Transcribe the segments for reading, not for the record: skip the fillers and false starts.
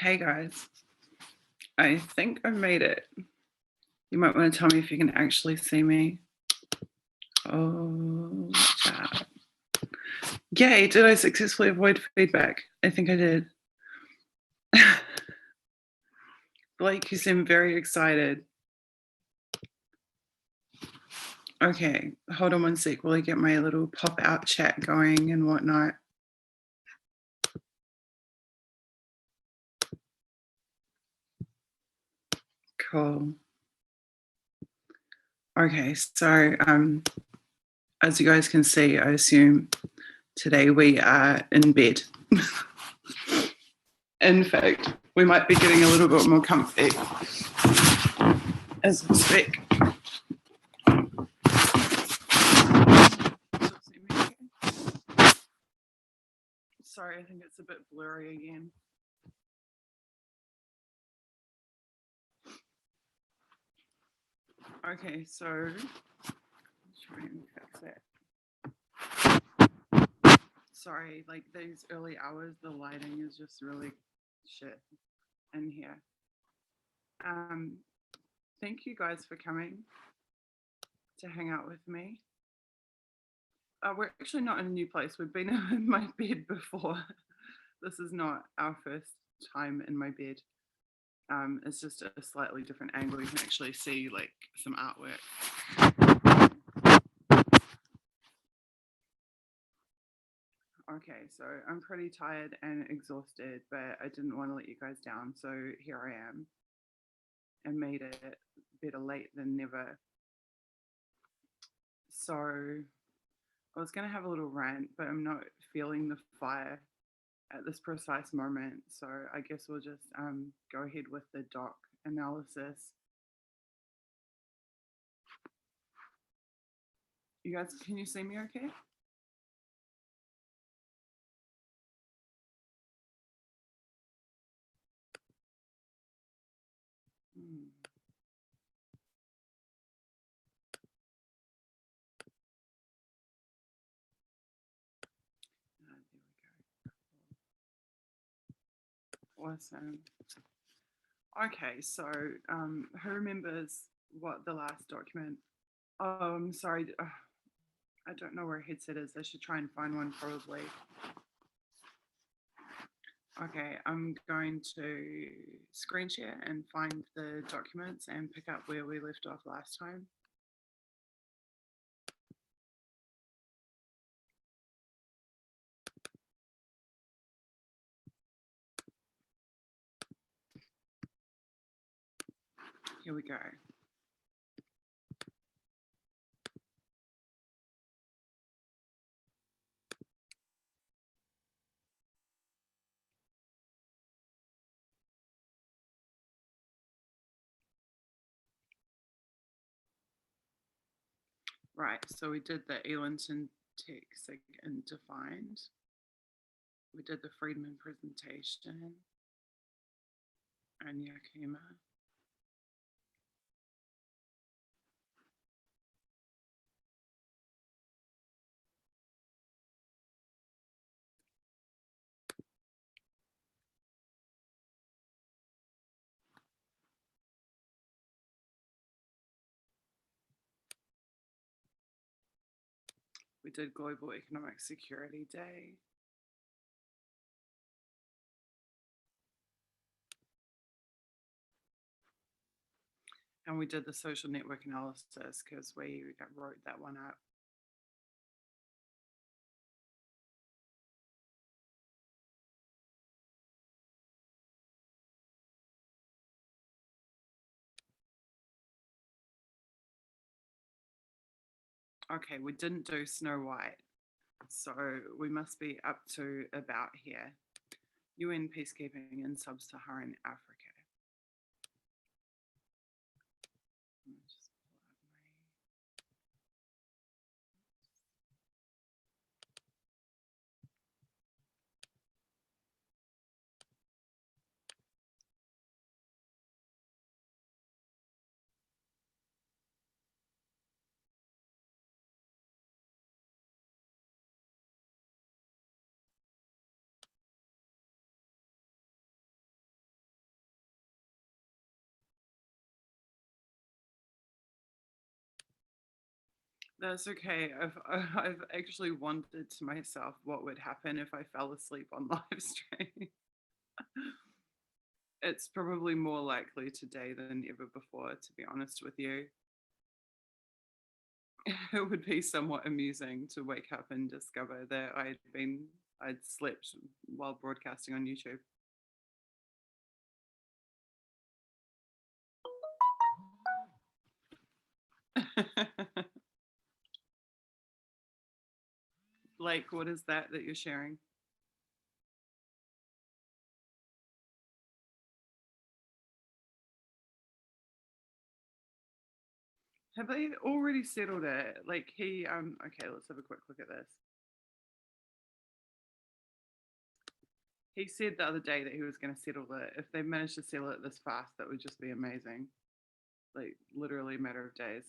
Hey guys, I think I made it. You might want to tell me if you can actually see me. Oh, chat. Yay, did I successfully avoid feedback? I think I did. Blake, you seem very excited. Okay, hold on one sec while I get my little pop-out chat going and whatnot. Cool. Okay, so as you guys can see, I assume today we are in bed. In fact, we might be getting a little bit more comfy as we speak. Sorry, I think it's a bit blurry again. Okay, so let's try and fix that. Sorry, like these early hours, the lighting is just really shit in here. Thank you guys for coming to hang out with me. We're actually not in a new place. We've been in my bed before. This is not our first time in my bed. It's just a slightly different angle. You can actually see like some artwork. Okay, so I'm pretty tired and exhausted, but I didn't want to let you guys down. So here I am. And made it better late than never. So I was going to have a little rant, but I'm not feeling the fire at this precise moment. So I guess we'll just go ahead with the doc analysis. You guys, can you see me okay? Awesome. Okay, so who remembers what the last document? Oh, I'm sorry. I don't know where a headset is. I should try and find one probably. Okay, I'm going to screen share and find the documents and pick up where we left off last time. Here we go. Right, so we did the Elenton text and defined. We did the Friedman presentation and Yakima. We did Global Economic Security Day. And we did the social network analysis because we wrote that one up. Okay, we didn't do Snow White, so we must be up to about here. UN peacekeeping in sub-Saharan Africa. That's okay. I've actually wondered to myself what would happen if I fell asleep on live stream. It's probably more likely today than ever before, to be honest with you. It would be somewhat amusing to wake up and discover that I'd slept while broadcasting on YouTube. Blake, what is that you're sharing? Have they already settled it? Like okay, let's have a quick look at this. He said the other day that he was going to settle it. If they managed to settle it this fast, that would just be amazing. Like literally a matter of days.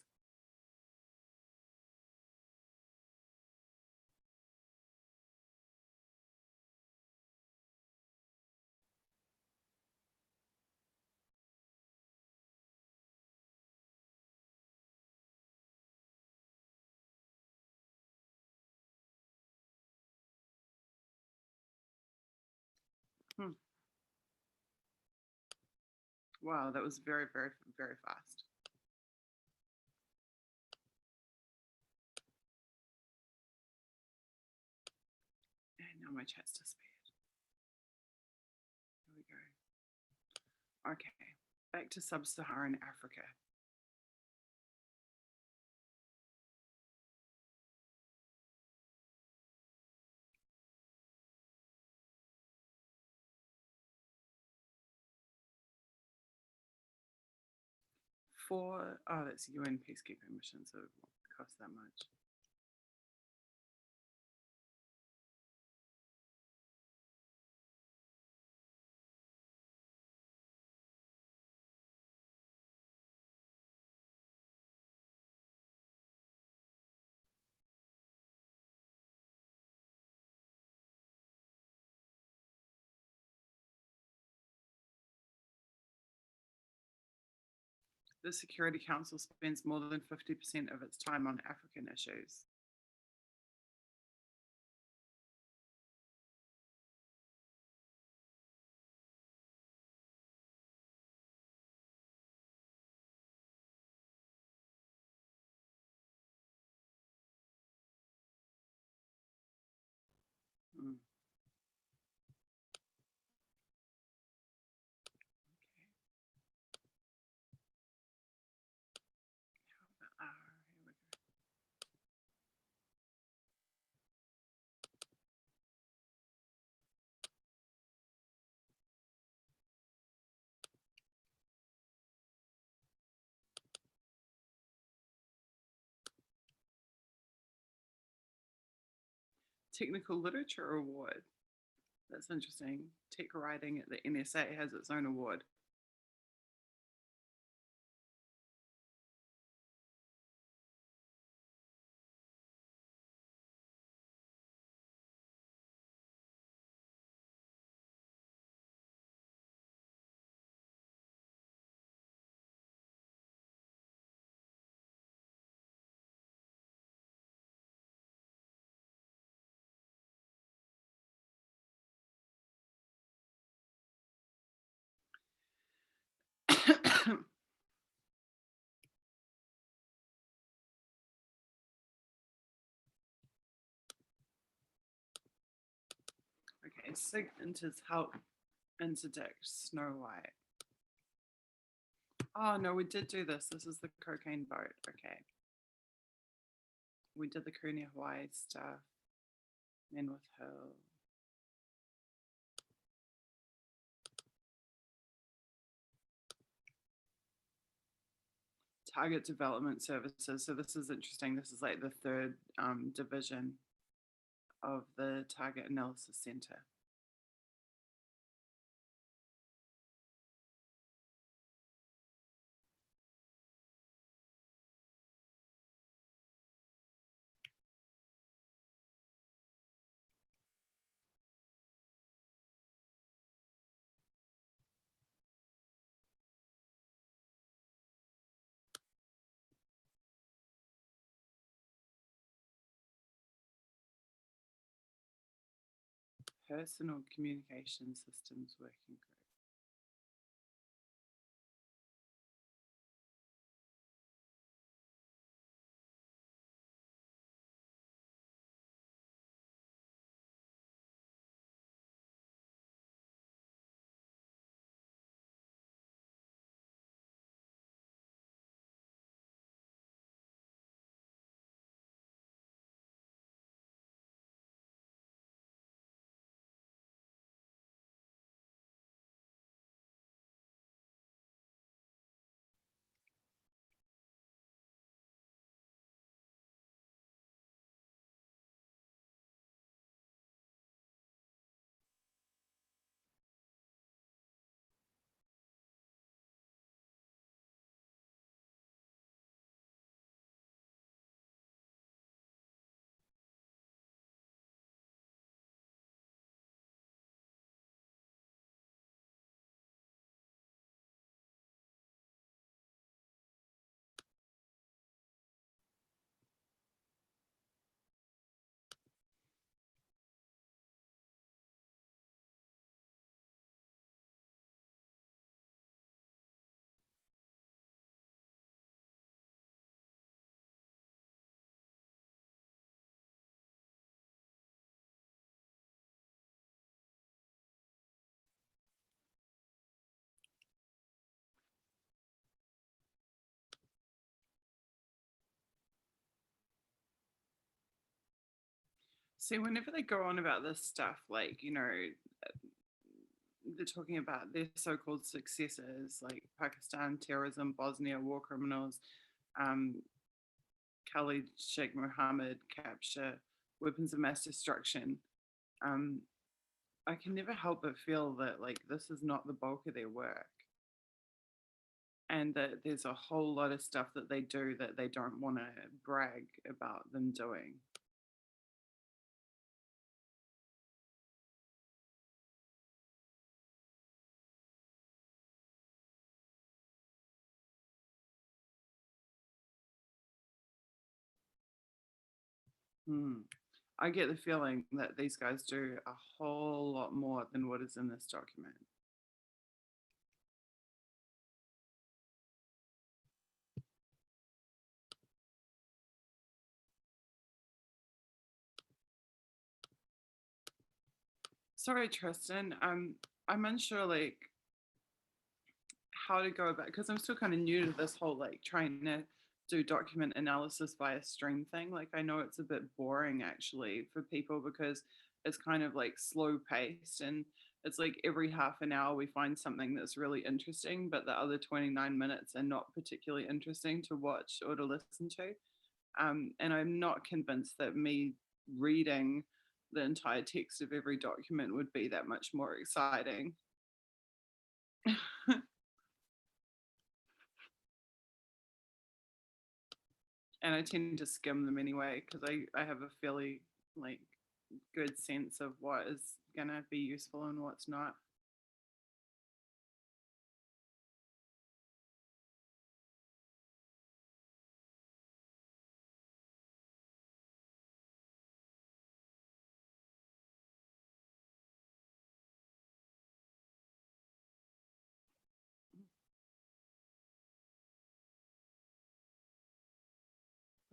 Hmm. Wow, that was very, very, very fast. And now my chat's disappeared. Here we go. Okay, back to sub-Saharan Africa. That's UN peacekeeping mission, so it won't cost that much. The Security Council spends more than 50% of its time on African issues. Mm. Here we go. Technical Literature Award. That's interesting. Tech writing at the NSA has its own award. Okay, Sig enters help interdict Snow White. Oh no, we did do this. This is the cocaine boat. Okay. We did the Kunia Hawaii stuff. Men with Hill. Target Development Services. So this is interesting. This is like the third division of the Target Analysis Center. personal communication systems working group. See, whenever they go on about this stuff, like, they're talking about their so-called successes, like Pakistan, terrorism, Bosnia, war criminals, um, Khalid Sheikh Mohammed capture, weapons of mass destruction. Um, I can never help but feel that like this is not the bulk of their work, and that there's a whole lot of stuff that they do that they don't want to brag about them doing. I get the feeling that these guys do a whole lot more than what is in this document. Sorry, Tristan. I'm unsure like how to go about, because I'm still kind of new to this whole like trying to do document analysis via stream thing. Like I know it's a bit boring actually for people because it's kind of like slow paced, and it's like every half an hour we find something that's really interesting, but the other 29 minutes are not particularly interesting to watch or to listen to. And I'm not convinced that me reading the entire text of every document would be that much more exciting. And I tend to skim them anyway because I have a fairly like good sense of what is gonna be useful and what's not.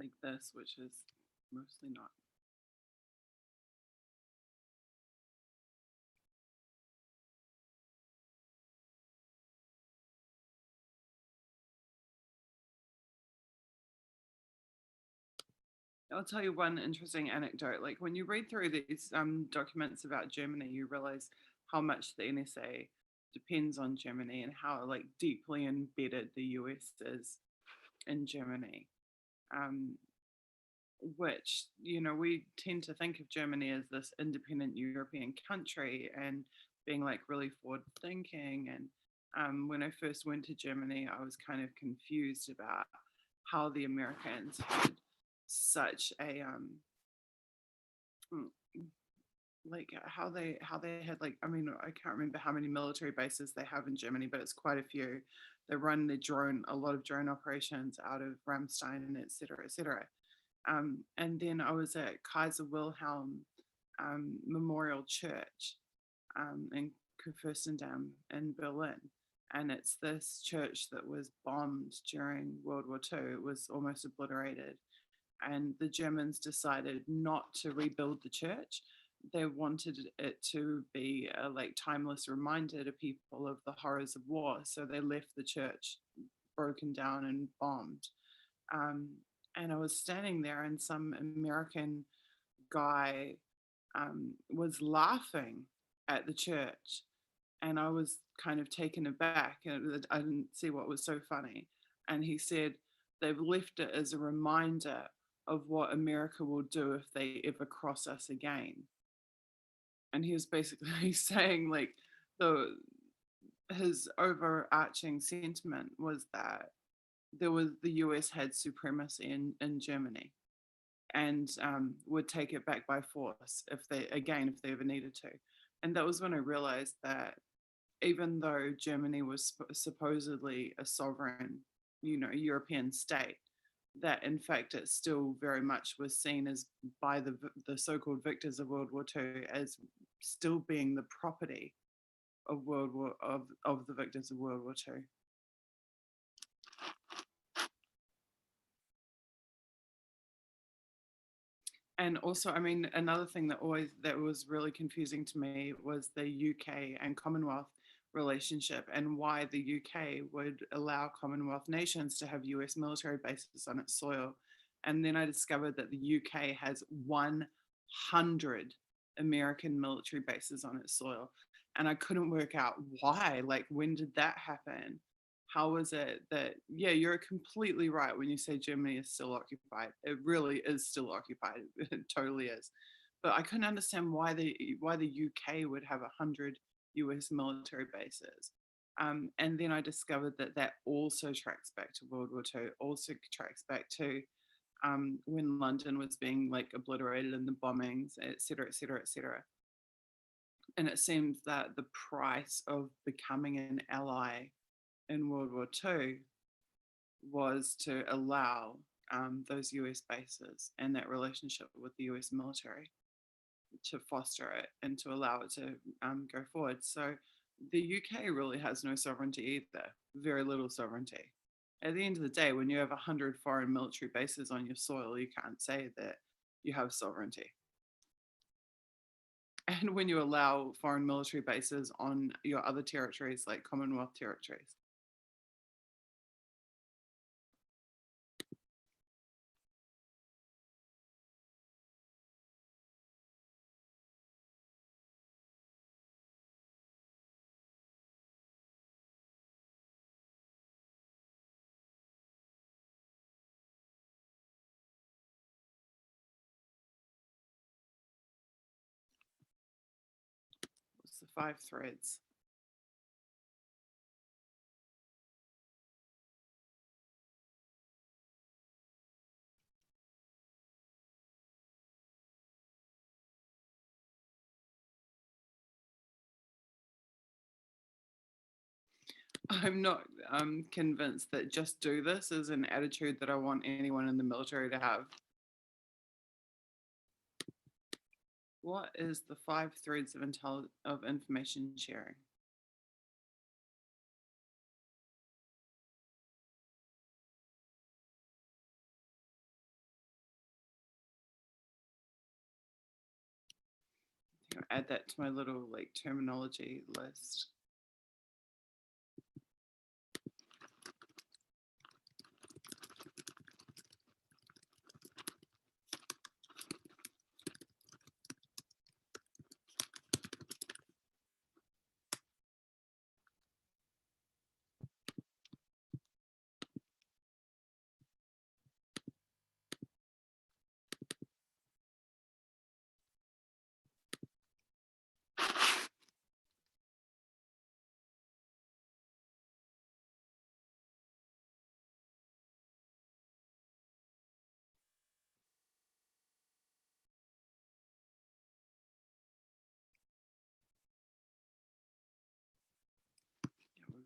Like this, which is mostly not. I'll tell you one interesting anecdote. Like when you read through these documents about Germany, you realize how much the NSA depends on Germany and how like deeply embedded the US is in Germany. Um, which we tend to think of Germany as this independent European country and being like really forward thinking. And when I first went to Germany, I was kind of confused about how the Americans had such a like how they had like, I mean, I can't remember how many military bases they have in Germany, but it's quite a few. They run a lot of drone operations out of Ramstein, and et cetera, et cetera. And then I was at Kaiser Wilhelm memorial church in Crescent in Berlin. And it's this church that was bombed during World War II. It was almost obliterated. And the Germans decided not to rebuild the church. They wanted it to be a like timeless reminder to people of the horrors of war. So they left the church broken down and bombed. And I was standing there, and some American guy was laughing at the church, and I was kind of taken aback, and I didn't see what was so funny. And he said, they've left it as a reminder of what America will do if they ever cross us again. And he was basically saying like his overarching sentiment was that the US had supremacy in Germany, and would take it back by force if they ever needed to. And that was when I realized that even though Germany was supposedly a sovereign, European state, that in fact it still very much was seen as by the so-called victors of World War II as still being the property of the victors of World War II. And also, I mean, another thing that was really confusing to me was the UK and Commonwealth relationship, and why the UK would allow Commonwealth nations to have US military bases on its soil. And then I discovered that the UK has 100 American military bases on its soil. And I couldn't work out why. Like, when did that happen? How is it that, yeah, you're completely right when you say Germany is still occupied. It really is still occupied. It totally is. But I couldn't understand why the UK would have 100 US military bases. And then I discovered that also tracks back to World War II, also tracks back to when London was being like obliterated in the bombings, et cetera, et cetera, et cetera. And it seems that the price of becoming an ally in World War II was to allow those US bases and that relationship with the US military to foster it and to allow it to go forward. So the UK really has no sovereignty either, very little sovereignty. At the end of the day, when you have 100 foreign military bases on your soil, you can't say that you have sovereignty. And when you allow foreign military bases on your other territories, like Commonwealth territories. What's the 5 threads? I'm not convinced that just do this is an attitude that I want anyone in the military to have. What is the 5 threads of information sharing? I'll add that to my little like terminology list.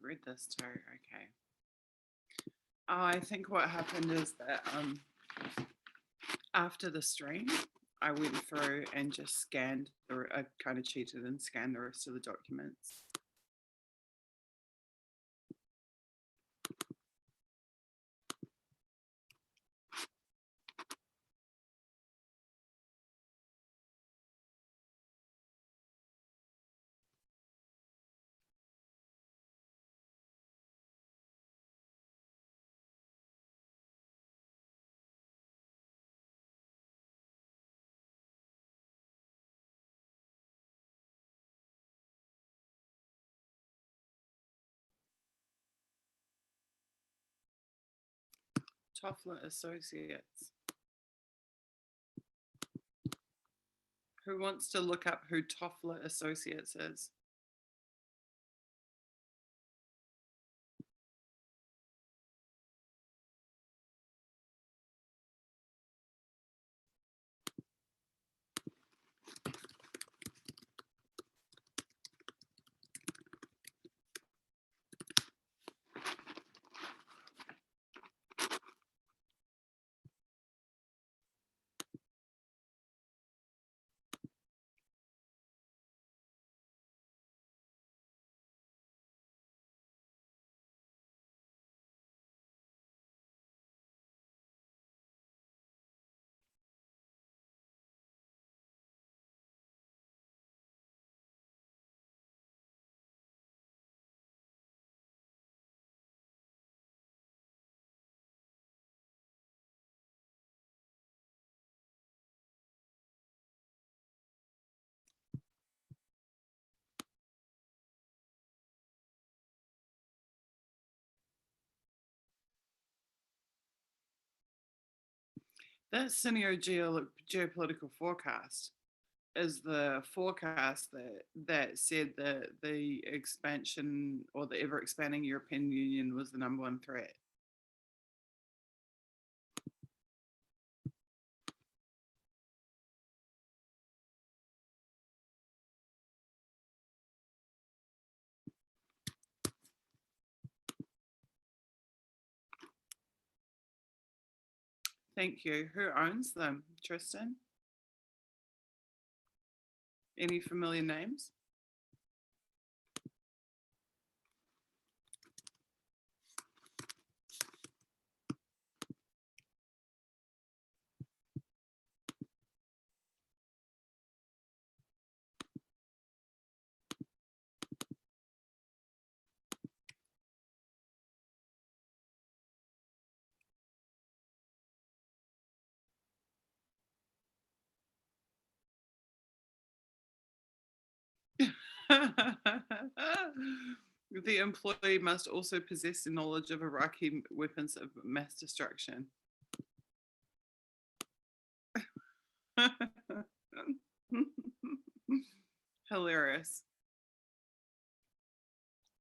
Read this too. Okay. I think what happened is that after the stream, I went through and just scanned, I kind of cheated and scanned the rest of the documents. Toffler Associates. Who wants to look up who Toffler Associates is? That scenario geopolitical forecast is the forecast that said that the expansion or the ever expanding European Union was the #1 threat. Thank you. Who owns them, Tristan? Any familiar names? The employee must also possess the knowledge of Iraqi weapons of mass destruction. Hilarious.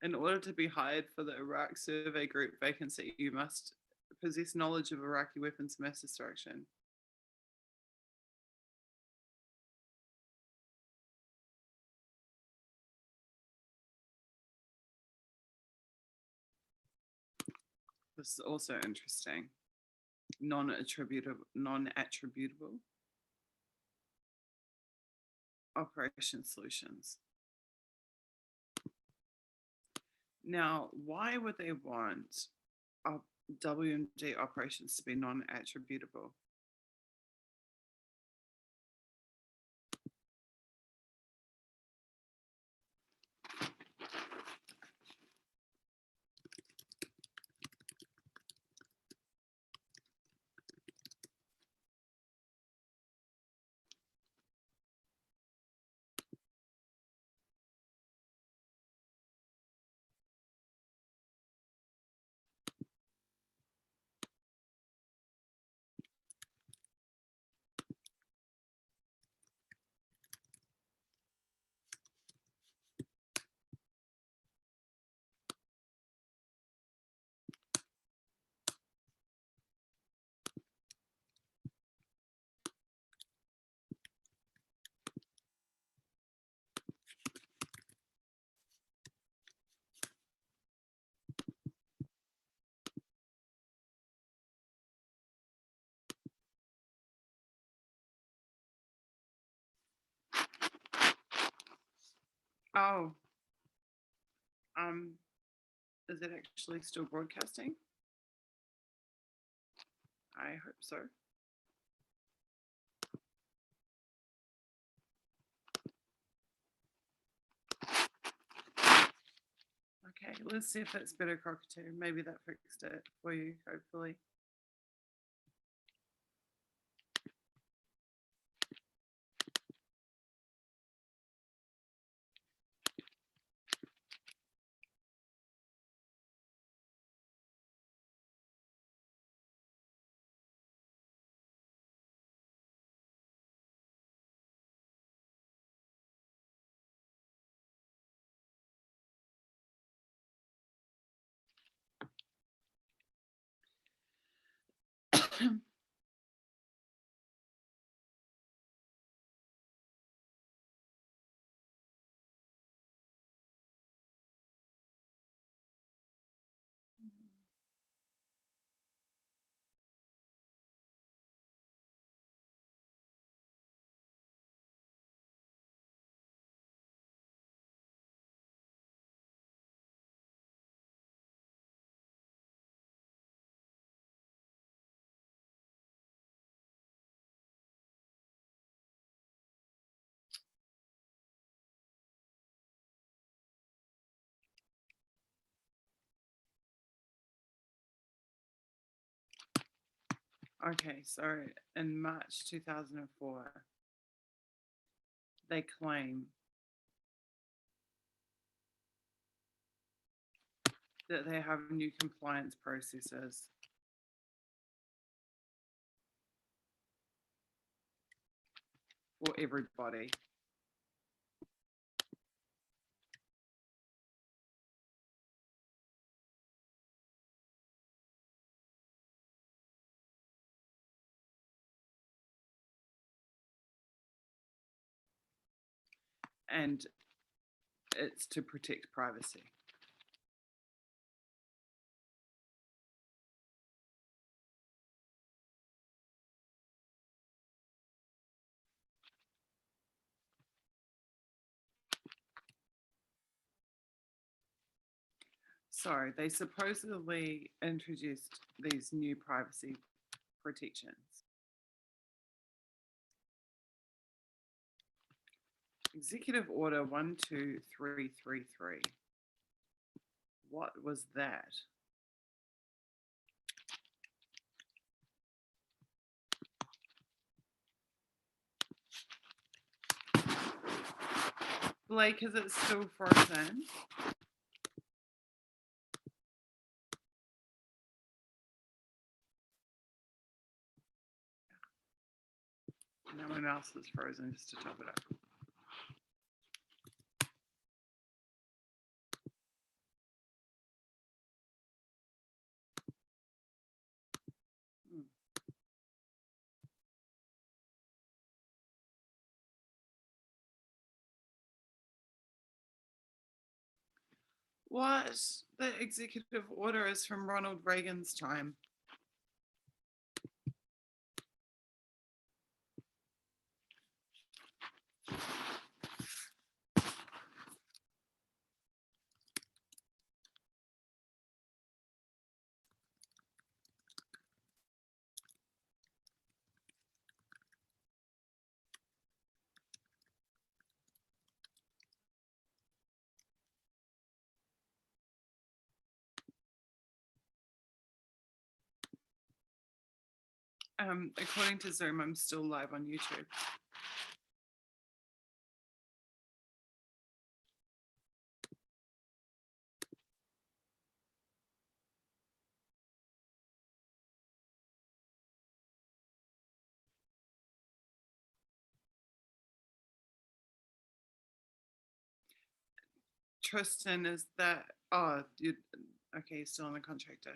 In order to be hired for the Iraq Survey Group vacancy, you must possess knowledge of Iraqi weapons of mass destruction. This is also interesting. Non-attributable operation solutions. Now, why would they want WMD operations to be non-attributable? Oh, is it actually still broadcasting? I hope so. Okay, let's see if that's better, Cockatoo. Maybe that fixed it for you, hopefully. Okay, so in March 2004, they claim that they have new compliance processes for everybody. And it's to protect privacy. So they supposedly introduced these new privacy protections. Executive Order 12333. What was that? Blake, is it still frozen? No one else is frozen, just to top it up. What? The executive order is from Ronald Reagan's time. According to Zoom, I'm still live on YouTube. Tristan, is that, oh, you, okay, you're still on the contractor.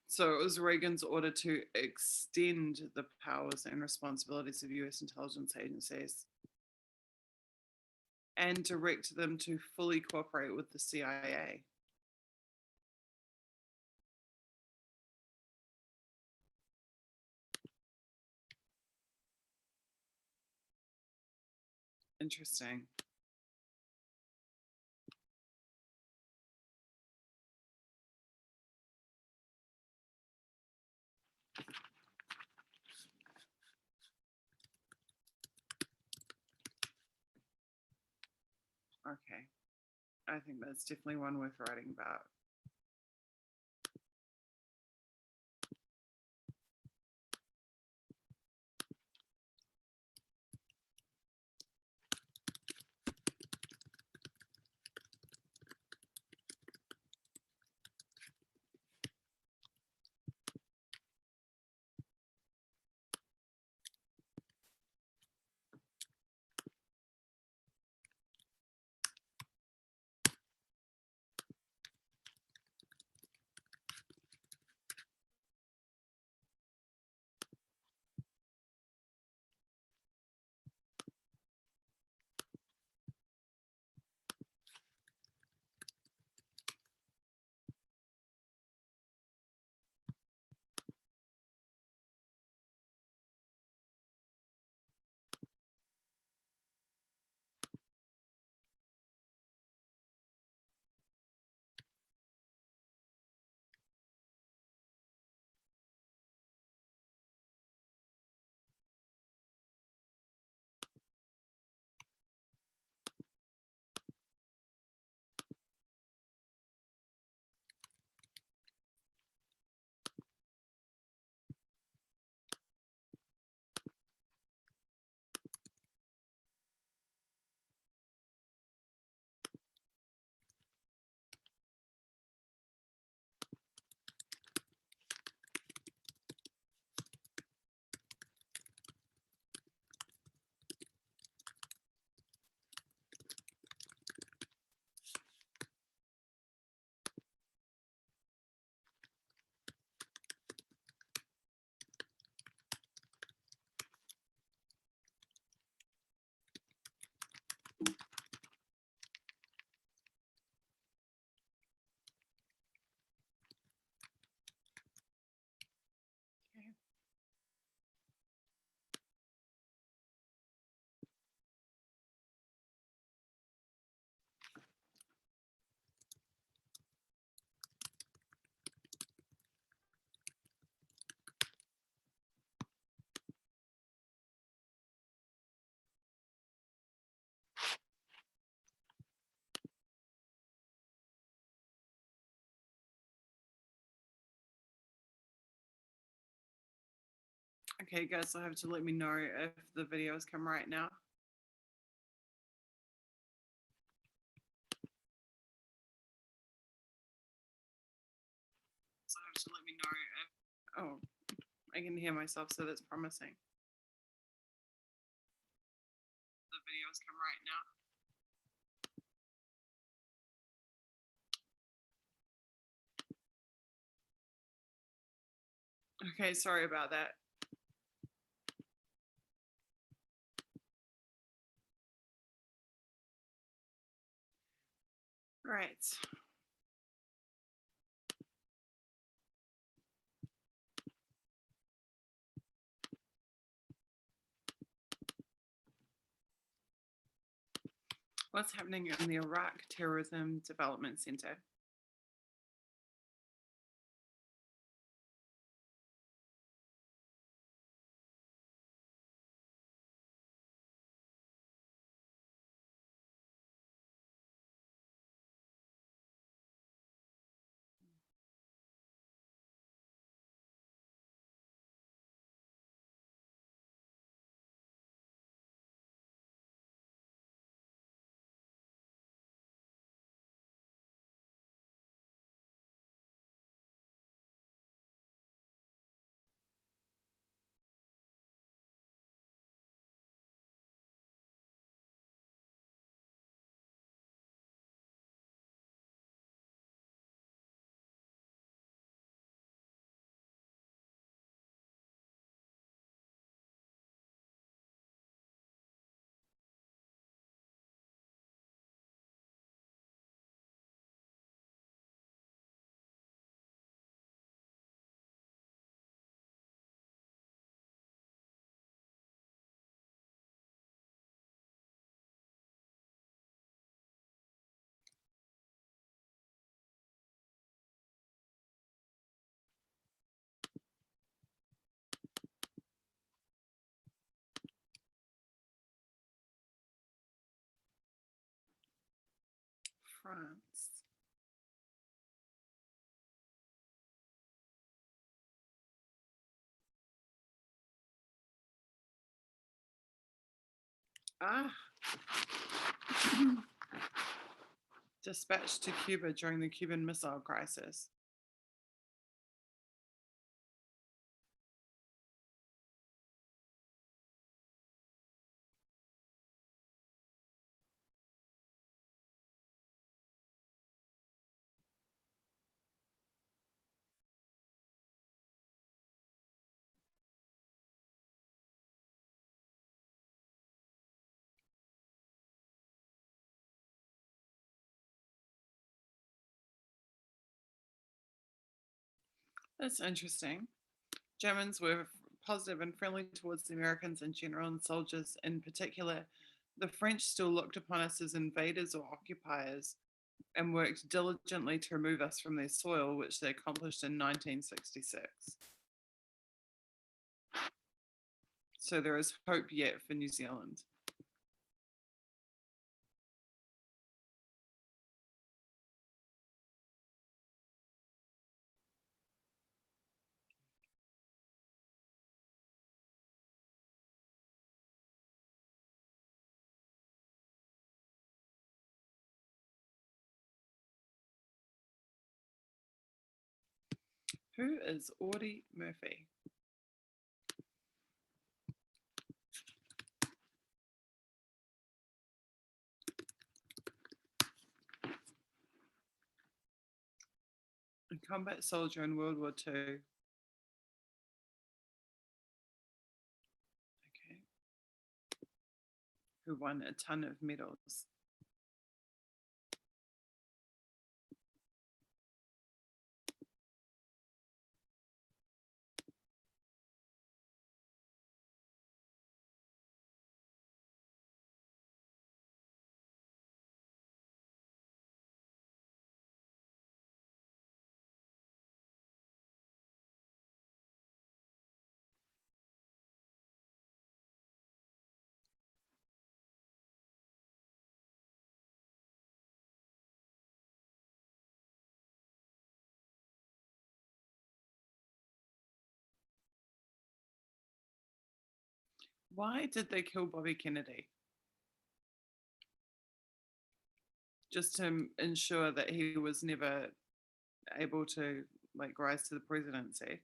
So it was Reagan's order to extend the powers and responsibilities of US intelligence agencies and direct them to fully cooperate with the CIA. Interesting. Okay. I think that's definitely one worth writing about. Okay. Okay, guys, you'll have to let me know if the videos come right now. So have to let me know if, oh, I can hear myself, so that's promising. The videos come right now. Okay, sorry about that. Right. What's happening in the Iraq Terrorism Development Center? France. Ah. Dispatched to Cuba during the Cuban Missile Crisis. That's interesting. Germans were positive and friendly towards the Americans in general and soldiers in particular. The French still looked upon us as invaders or occupiers and worked diligently to remove us from their soil, which they accomplished in 1966. So there is hope yet for New Zealand. Who is Audie Murphy? A combat soldier in World War II. Okay. Who won a ton of medals. Why did they kill Bobby Kennedy? Just to ensure that he was never able to rise to the presidency.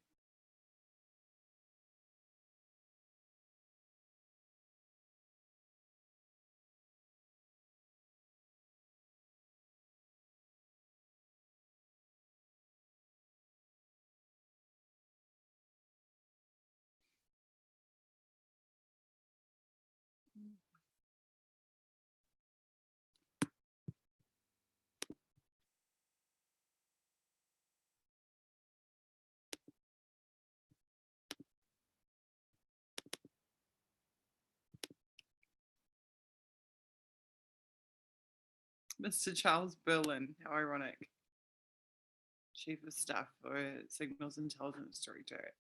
Mr. Charles Berlin, how ironic. Chief of Staff for Signals Intelligence Directorate.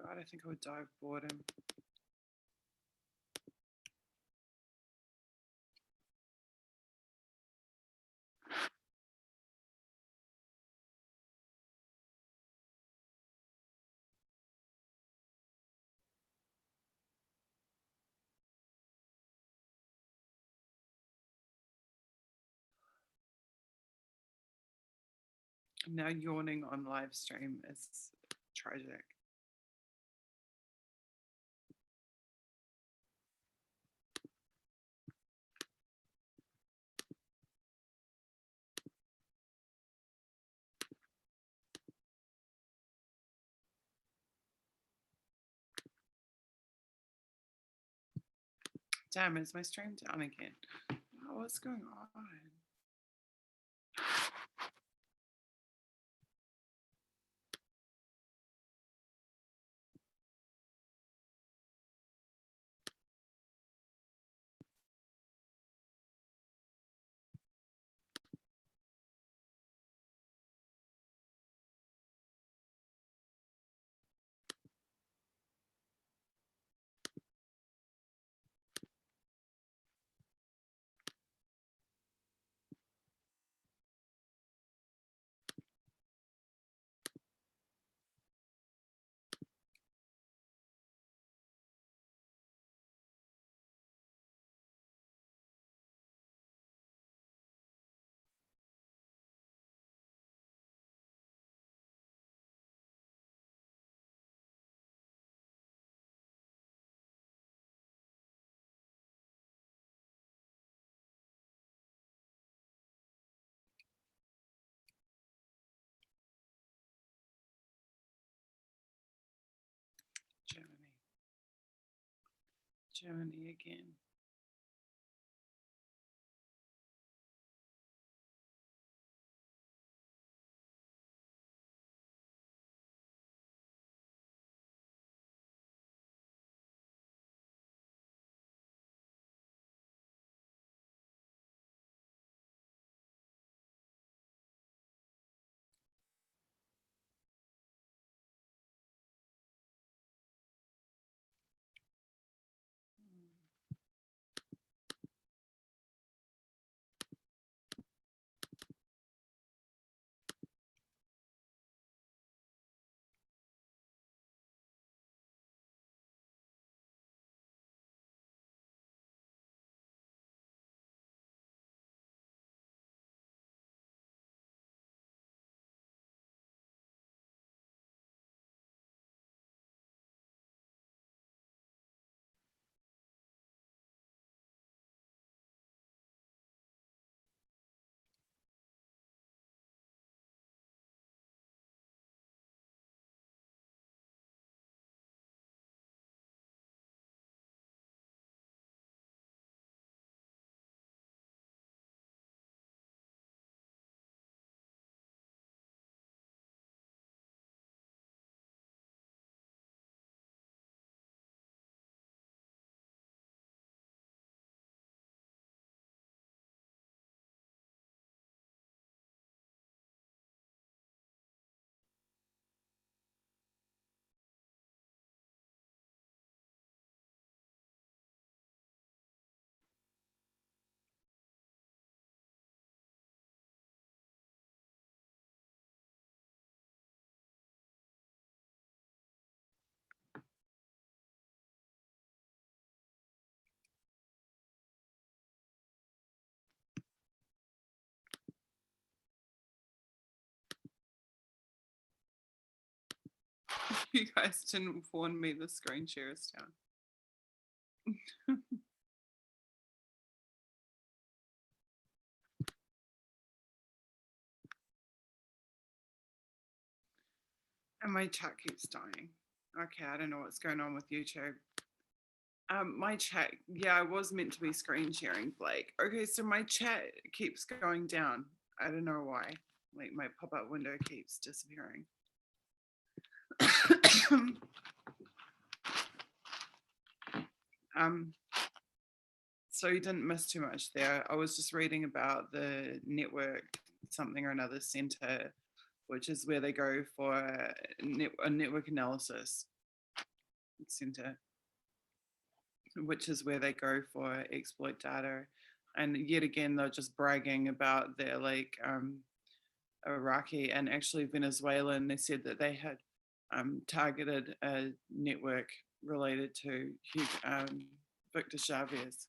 God, I think I would die of boredom. Now yawning on live stream is tragic. Damn, is my stream down again? Oh, what's going on? Germany. Germany again. You guys didn't warn me the screen share is down. And my chat keeps dying. Okay, I don't know what's going on with YouTube. My chat, yeah, I was meant to be screen sharing, Blake. Okay, so my chat keeps going down. I don't know why. Like my pop-up window keeps disappearing. So you didn't miss too much there. I was just reading about the network something or another center, which is where they go for a network analysis center, which is where they go for exploit data. And yet again, they're just bragging about their like Iraqi and actually Venezuelan. They said that they had targeted a network related to Victor Chavez.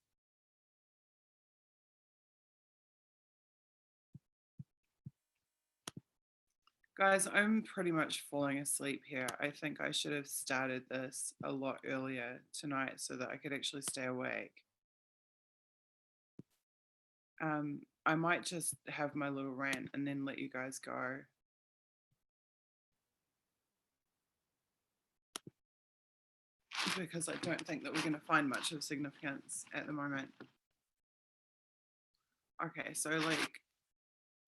Guys, I'm pretty much falling asleep here. I think I should have started this a lot earlier tonight so that I could actually stay awake. I might just have my little rant and then let you guys go. because I don't think that we're going to find much of significance at the moment. Okay, so like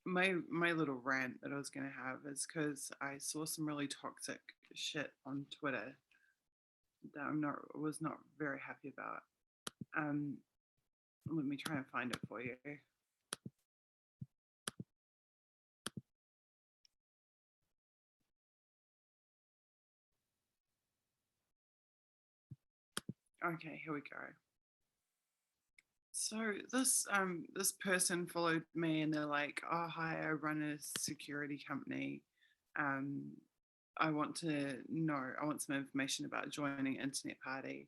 my little rant that I was going to have is because I saw some really toxic shit on Twitter that was not very happy about. Let me try and find it for you. Okay, here we go. So this person followed me and they're like, oh hi, I run a security company. I want some information about joining internet party.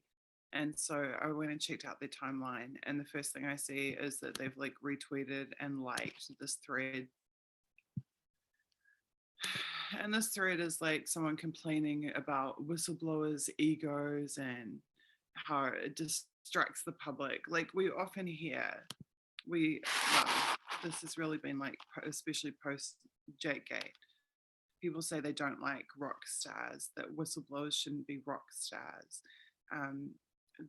And so I went and checked out their timeline, and the first thing I see is that they've like retweeted and liked this thread. And this thread is like someone complaining about whistleblowers' egos and how it distracts the public. Like we often hear, this has really been like, especially post Jakegate, people say they don't like rock stars, that whistleblowers shouldn't be rock stars,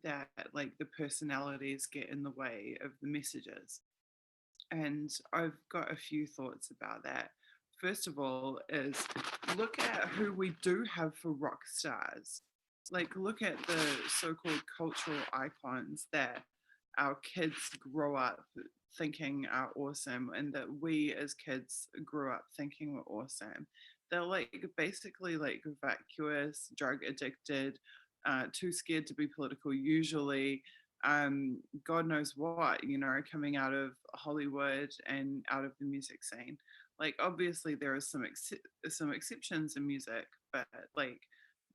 that like the personalities get in the way of the messages. And I've got a few thoughts about that. First of all, is look at who we do have for rock stars. Like, look at the so called cultural icons that our kids grow up thinking are awesome, and that we as kids grew up thinking were awesome. They're like basically like vacuous, drug addicted, too scared to be political, usually, God knows what, coming out of Hollywood and out of the music scene. Like, obviously, there are some exceptions in music, but like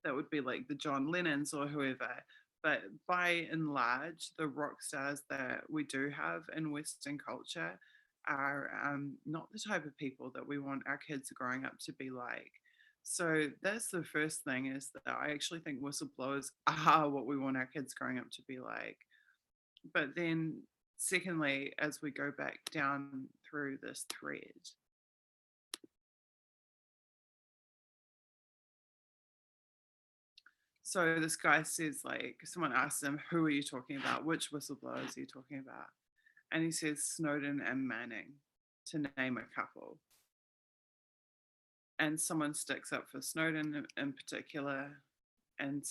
that would be like the John Lennons or whoever. But by and large, the rock stars that we do have in Western culture are not the type of people that we want our kids growing up to be like. So that's the first thing, is that I actually think whistleblowers are what we want our kids growing up to be like. But then, secondly, as we go back down through this thread, so this guy says, like, someone asks him, who are you talking about? Which whistleblowers are you talking about? And he says Snowden and Manning, to name a couple. And someone sticks up for Snowden in particular, and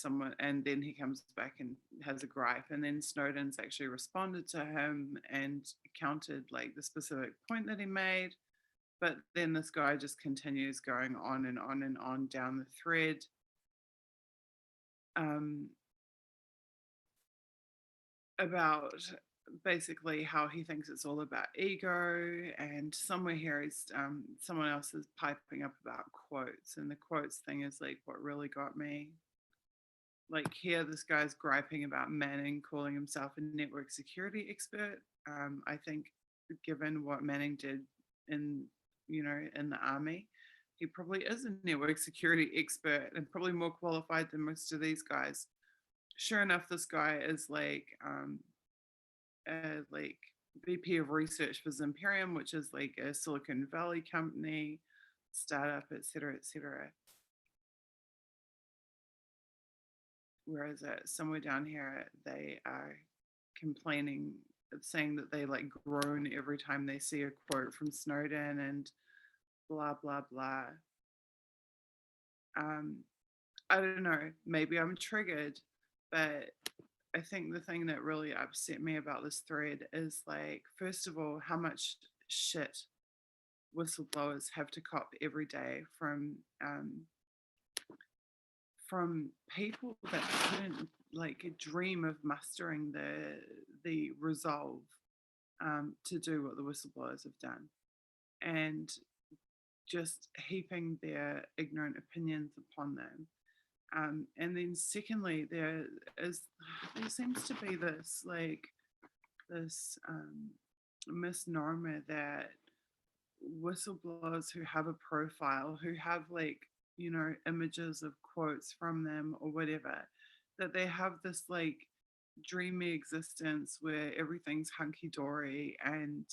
then he comes back and has a gripe, and then Snowden's actually responded to him and countered like the specific point that he made. But then this guy just continues going on and on and on down the thread. About basically how he thinks it's all about ego, and somewhere here is someone else is piping up about quotes, and the quotes thing is like what really got me. Like, here this guy's griping about Manning calling himself a network security expert. I think given what Manning did in the army, he probably is a network security expert and probably more qualified than most of these guys. Sure enough, this guy is like VP of research for Zimperium, which is like a Silicon Valley company, startup, etc., etc. Whereas somewhere down here, they are complaining, saying that they like groan every time they see a quote from Snowden and blah, blah, blah. I don't know, maybe I'm triggered, but I think the thing that really upset me about this thread is, like, first of all, how much shit whistleblowers have to cop every day from people that couldn't like dream of mustering the resolve to do what the whistleblowers have done, and just heaping their ignorant opinions upon them. And then secondly, there seems to be this misnomer that whistleblowers who have a profile, who have like, images of quotes from them or whatever, that they have this like dreamy existence where everything's hunky dory, and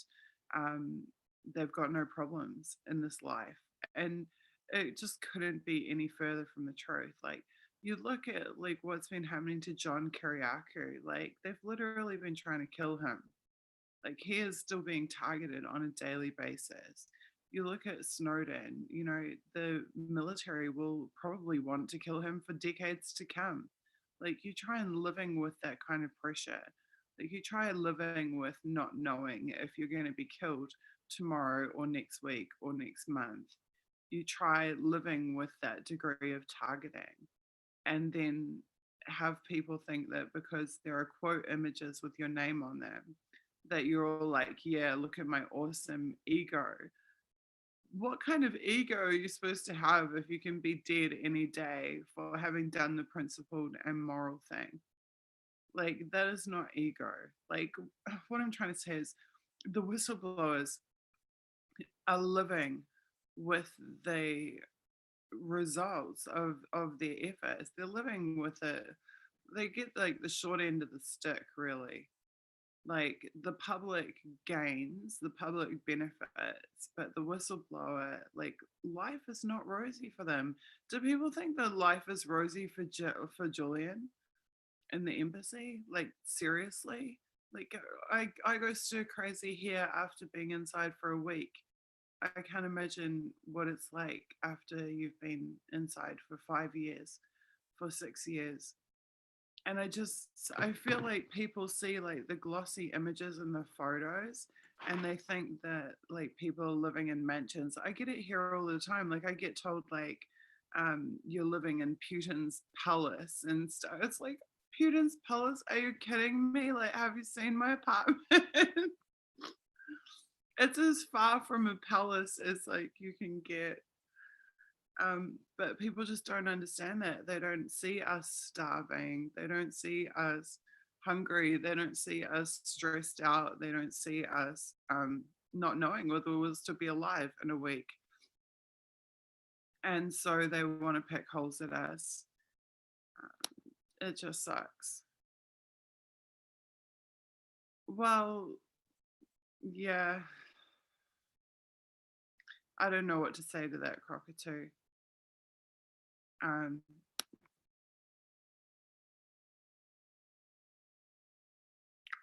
they've got no problems in this life. And it just couldn't be any further from the truth. Like, you look at like what's been happening to John Kiriakou, like they've literally been trying to kill him. Like he is still being targeted on a daily basis. You look at Snowden, you know, the military will probably want to kill him for decades to come. Like you try and living with that kind of pressure. Like you try living with not knowing if you're going to be killed tomorrow or next week or next month. You try living with that degree of targeting and then have people think that because there are quote images with your name on them, that you're all like, yeah, look at my awesome ego. What kind of ego are you supposed to have if you can be dead any day for having done the principled and moral thing? Like, that is not ego. Like, what I'm trying to say is the whistleblowers are living with the results of their efforts. They're living with it. They get like the short end of the stick, really. Like the public gains, the public benefits, but the whistleblower, like life is not rosy for them. Do people think that life is rosy for Julian in the embassy? Like seriously? Like I go stir crazy here after being inside for a week. I can't imagine what it's like after you've been inside for 5 years, for 6 years. And I feel like people see like the glossy images and the photos and they think that like people are living in mansions. I get it here all the time. Like I get told like you're living in Putin's palace and stuff. It's like Putin's palace? Are you kidding me? Like, have you seen my apartment? It's as far from a palace as like you can get. But people just don't understand that. They don't see us starving. They don't see us hungry. They don't see us stressed out. They don't see us not knowing whether it was to be alive in a week. And so they want to pick holes at us. It just sucks. Well, yeah. I don't know what to say to that, cockatoo.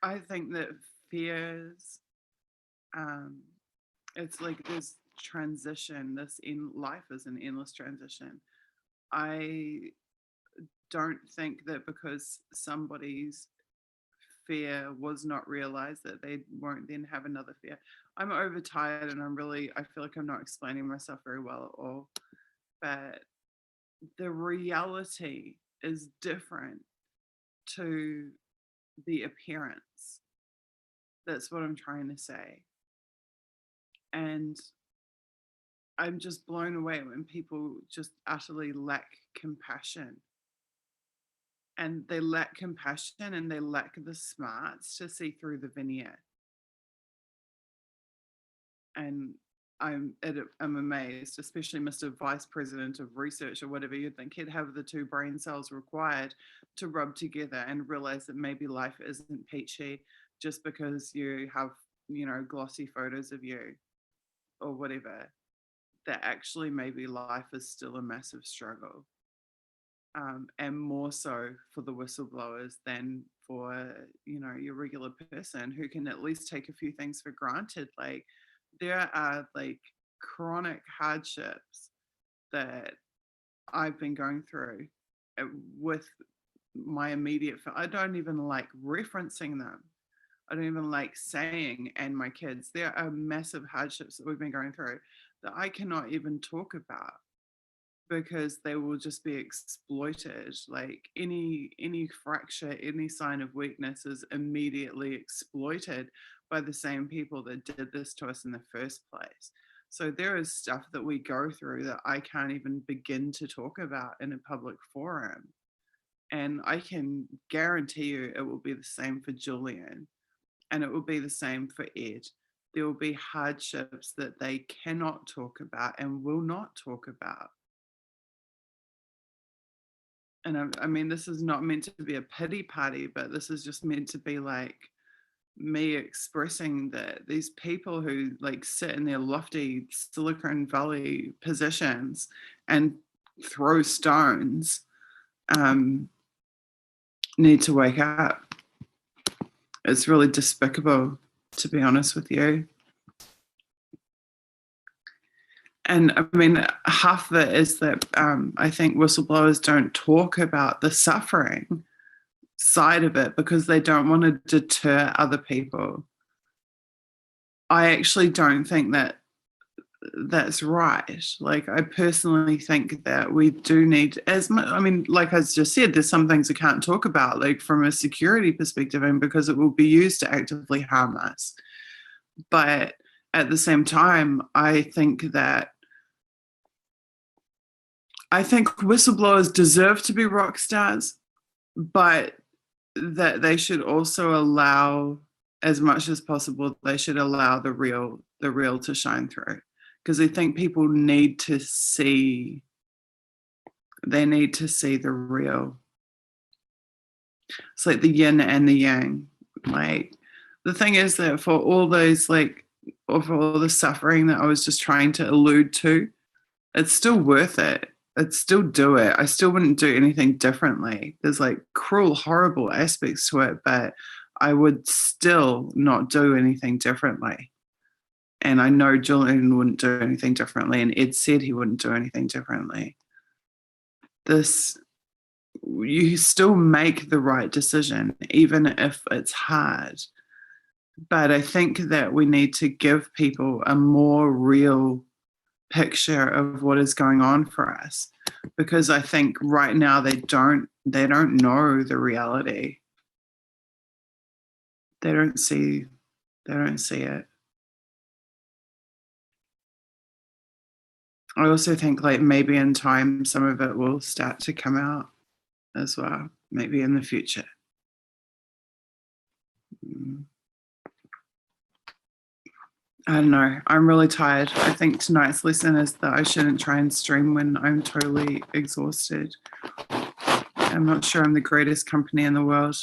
I think that fears, it's like this transition, this in life is an endless transition. I don't think that because somebody's fear was not realized that they won't then have another fear. I'm overtired and I feel like I'm not explaining myself very well at all. But the reality is different to the appearance. That's what I'm trying to say. And I'm just blown away when people just utterly lack compassion. And they lack compassion and they lack the smarts to see through the veneer. And I'm amazed, especially Mr. Vice President of Research or whatever. You'd think he'd have the two brain cells required to rub together and realize that maybe life isn't peachy just because you have, glossy photos of you or whatever. That actually maybe life is still a massive struggle. And more so for the whistleblowers than for, your regular person who can at least take a few things for granted. Like there are like chronic hardships that I've been going through with my immediate, I don't even like referencing them. I don't even like saying, and my kids, there are massive hardships that we've been going through that I cannot even talk about because they will just be exploited. Like any fracture, any sign of weakness is immediately exploited by the same people that did this to us in the first place. So there is stuff that we go through that I can't even begin to talk about in a public forum. And I can guarantee you it will be the same for Julian and it will be the same for Ed. There will be hardships that they cannot talk about and will not talk about. And I mean, this is not meant to be a pity party, but this is just meant to be like me expressing that these people who like sit in their lofty Silicon Valley positions and throw stones need to wake up. It's really despicable, to be honest with you. And I mean, half of it is that I think whistleblowers don't talk about the suffering side of it because they don't want to deter other people. I actually don't think that that's right. Like, I personally think that we do need as much, I mean, like I just said, there's some things I can't talk about, like from a security perspective, and because it will be used to actively harm us. But at the same time, I think whistleblowers deserve to be rock stars, but that they should also allow, as much as possible, they should allow the real to shine through. Because I think people need to see, they need to see the real. It's like the yin and the yang. Like, the thing is that for all those, like, or for all the suffering that I was just trying to allude to, it's still worth it. I'd still do it. I still wouldn't do anything differently. There's like cruel, horrible aspects to it, but I would still not do anything differently. And I know Julian wouldn't do anything differently, and Ed said he wouldn't do anything differently. You still make the right decision, even if it's hard. But I think that we need to give people a more real picture of what is going on for us, because I think right now they don't know the reality. They don't see it. I also think, like, maybe in time some of it will start to come out as well, maybe in the future. I don't know. I'm really tired. I think tonight's lesson is that I shouldn't try and stream when I'm totally exhausted. I'm not sure I'm the greatest company in the world.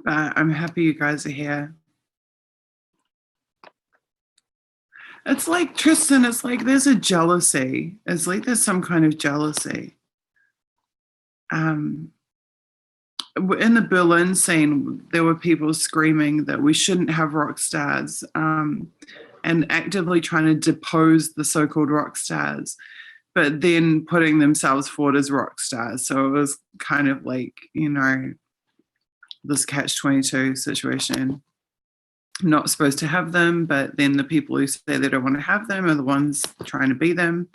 But I'm happy you guys are here. It's like, Tristan, it's like there's a jealousy. It's like there's some kind of jealousy. In the Berlin scene, there were people screaming that we shouldn't have rock stars, and actively trying to depose the so-called rock stars, but then putting themselves forward as rock stars. So it was kind of like, you know, this catch-22 situation. Not supposed to have them, but then the people who say they don't want to have them are the ones trying to be them.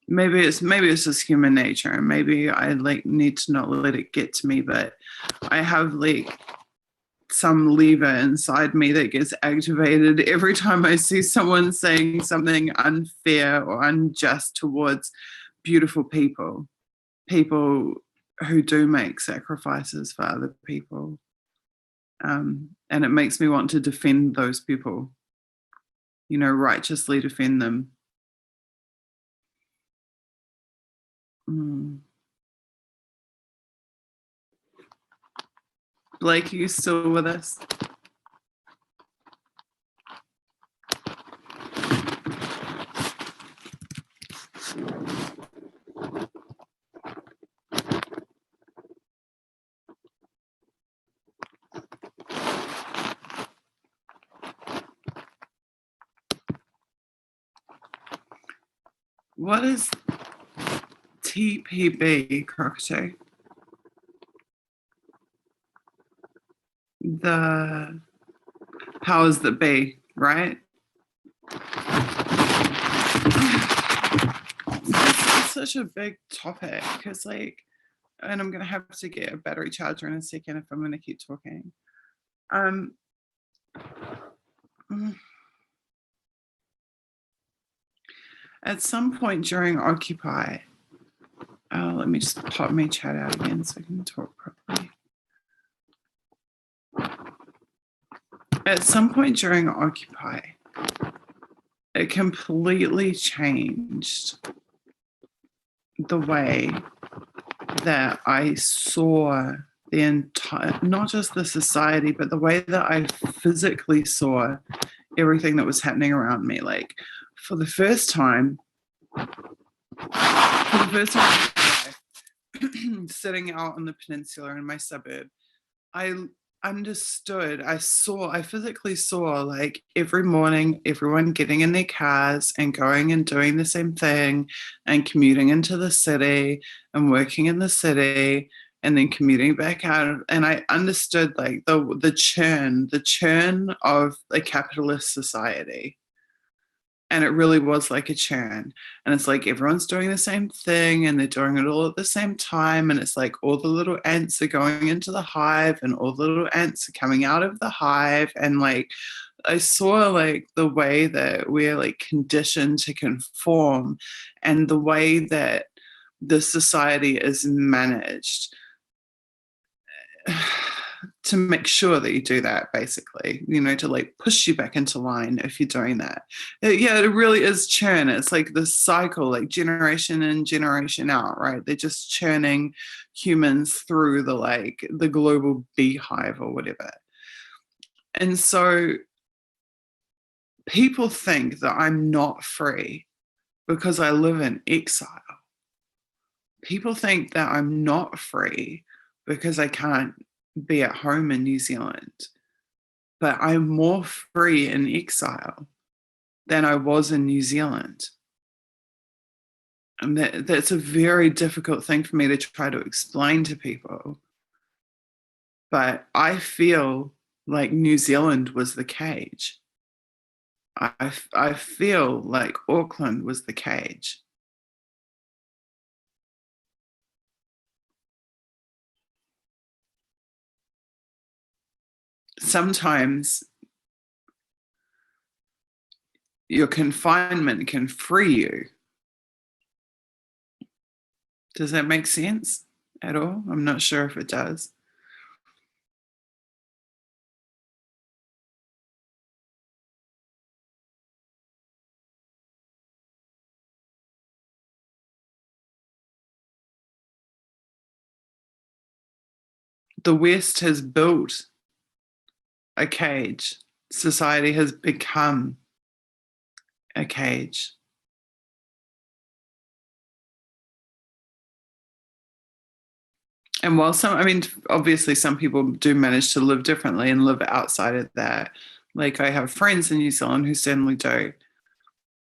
Maybe it's just human nature, and maybe I like need to not let it get to me, but I have like some lever inside me that gets activated every time I see someone saying something unfair or unjust towards beautiful people who do make sacrifices for other people. And it makes me want to defend those people, you know, righteously defend them. Blake, are you still with us? What is TPB, Crocodile? The powers that be, right? It's such a big topic, because like, and I'm gonna have to get a battery charger in a second if I'm gonna keep talking. At some point during Occupy, let me just pop my chat out again so I can talk properly. At some point during Occupy, it completely changed the way that I saw the entire, not just the society, but the way that I physically saw everything that was happening around me. Like, for the first time, for the first time in my life, sitting out on the peninsula in my suburb, I understood, I physically saw, like, every morning, everyone getting in their cars and going and doing the same thing and commuting into the city and working in the city and then commuting back out. And I understood, like, the churn of a capitalist society. And it really was like a churn. And it's like everyone's doing the same thing and they're doing it all at the same time. And it's like all the little ants are going into the hive and all the little ants are coming out of the hive. And like I saw like the way that we're like conditioned to conform and the way that the society is managed to make sure that you do that, basically, you know, to like push you back into line if you're doing that. Yeah, it really is churn. It's like the cycle, like generation in, generation out, right? They're just churning humans through the global beehive or whatever. And so people think that I'm not free because I live in exile. People think that I'm not free because I can't be at home in New Zealand. But I'm more free in exile than I was in New Zealand. And that's a very difficult thing for me to try to explain to people. But I feel like New Zealand was the cage. I feel like Auckland was the cage. Sometimes your confinement can free you. Does that make sense at all? I'm not sure if it does. The West has built a cage. Society has become a cage. And while obviously some people do manage to live differently and live outside of that. Like I have friends in New Zealand who certainly do.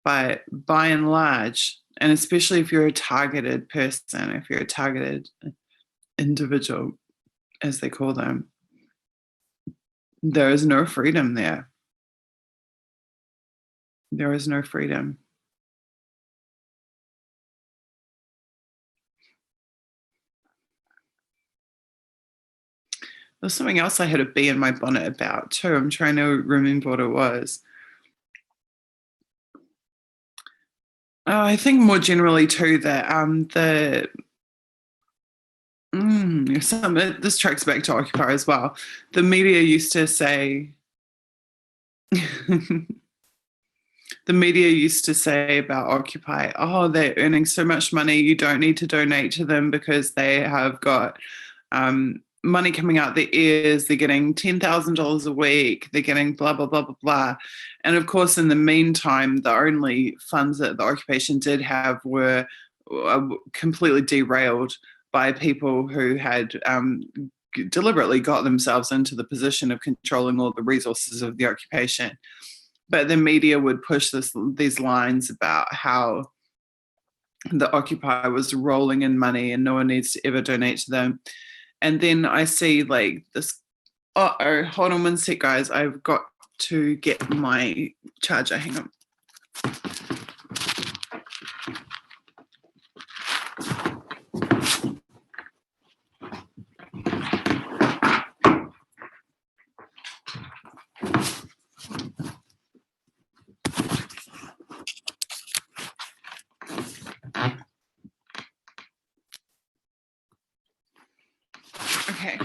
But by and large, and especially if you're a targeted person, if you're a targeted individual, as they call them, there is no freedom there. There is no freedom. There's something else I had a bee in my bonnet about too. I'm trying to remember what it was. I think more generally too that this tracks back to Occupy as well. The media used to say the media used to say about Occupy, oh, they're earning so much money, you don't need to donate to them because they have got money coming out their ears, they're getting $10,000 a week, they're getting blah, blah, blah, blah, blah. And of course, in the meantime, the only funds that the occupation did have were completely derailed by people who had deliberately got themselves into the position of controlling all the resources of the occupation. But the media would push these lines about how the Occupy was rolling in money and no one needs to ever donate to them. And then I see like this, hold on one sec, guys. I've got to get my charger. Hang on. Okay.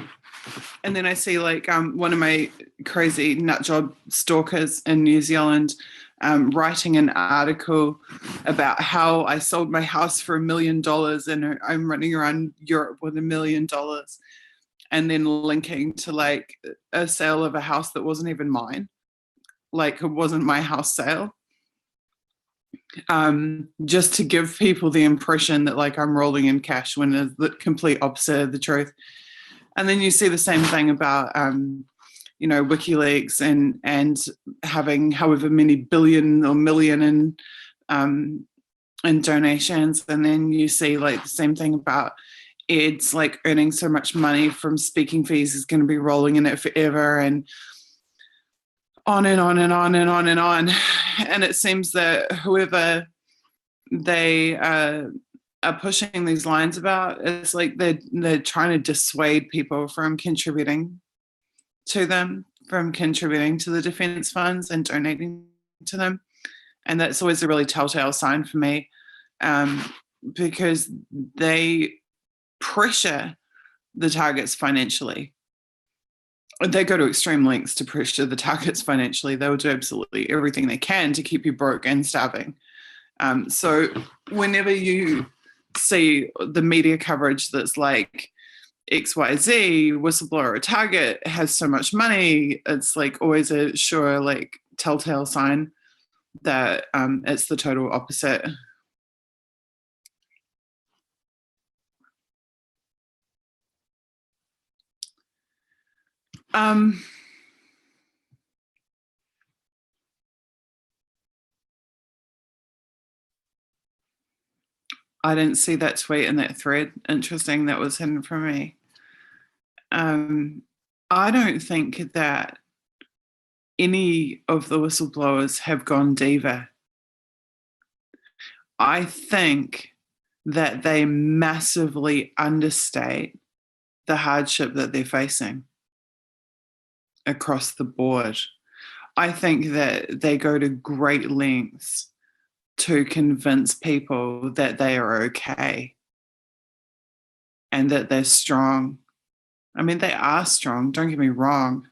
And then I see like one of my crazy nut job stalkers in New Zealand writing an article about how I sold my house for $1 million and I'm running around Europe with $1 million, and then linking to like a sale of a house that wasn't even mine. Like it wasn't my house sale. just to give people the impression that like I'm rolling in cash when it's the complete opposite of the truth. And then you see the same thing about WikiLeaks and having however many billion or million in donations, and then you see like the same thing about Ed's like earning so much money from speaking fees is going to be rolling in it forever, and on and on and on and on and on. And it seems that whoever they are pushing these lines about, it's like they're trying to dissuade people from contributing to them, from contributing to the defense funds and donating to them. And that's always a really telltale sign for me, because they pressure the targets financially. They go to extreme lengths to pressure the targets financially. They'll do absolutely everything they can to keep you broke and starving. So whenever you see the media coverage that's like XYZ whistleblower or target has so much money, it's like always a sure like telltale sign that it's the total opposite. I didn't see that tweet in that thread. Interesting, that was hidden from me. I don't think that any of the whistleblowers have gone diva. I think that they massively understate the hardship that they're facing across the board. I think that they go to great lengths to convince people that they are okay and that they're strong. I mean, they are strong, don't get me wrong.